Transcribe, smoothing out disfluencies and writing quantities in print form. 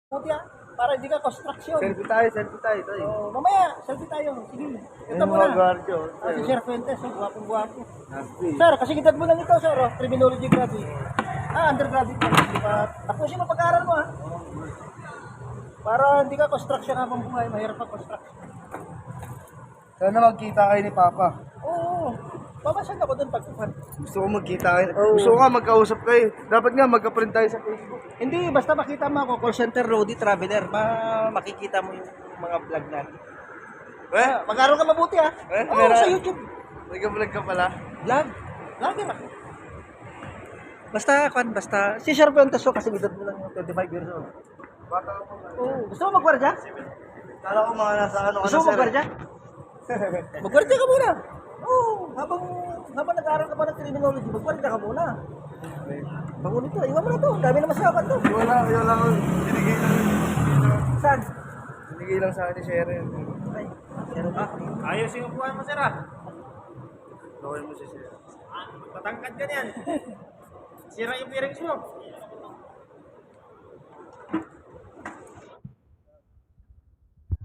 Buti ah, para hindi ka construction. Selfie tayo, tayo. Oh, mamaya, selfie tayo. Sige, ito Yung muna. mga guardio. Si Sir Fuentes, oh, gwapong-gwapo. Nasty. Sir, kasi edad mo lang ito, sir, oh, criminology graduate. Undergraduate ka, di ba? Tapusin mo pag-aaral mo, ha? Para hindi ka construction habang buhay, mahirap pa construction. Sana magkita kayo ni Papa. Oo, babasag ako doon pagpupan. Gusto ko magkita kayo. Oo. Gusto ko nga magkausap kayo. Dapat nga magka-print tayo sa Facebook. Hindi, basta makita mo ako, call center roadie traveler, makikita mo yung mga vlog natin. Mag-aaral ka mabuti, ha? Oo, meron. sa YouTube. Nag-vlog ka pala. Vlog? Vlogger ako. Basta, si Sir Fuentes, oh, kasi edad mo lang yung 25 years old. Bata ko pa. Oo, gusto mo magwardya? Kala ko mga nasa ano Gusto mo magwardya? Magwardya ka muna. Oo, habang nag-aaral ka pa ng criminology, magwardya ka muna. Bango nito, iwan mo na to. Dami na masyapan to. Wala ko. Binigay lang. Saan? Binigay lang sa akin ni Sharon. Ay, meron ka. Ayos yung upuan mo, sir, ah. Gawin mo si Sharon. Matangkad ka niyan. Sira yung bearings mo.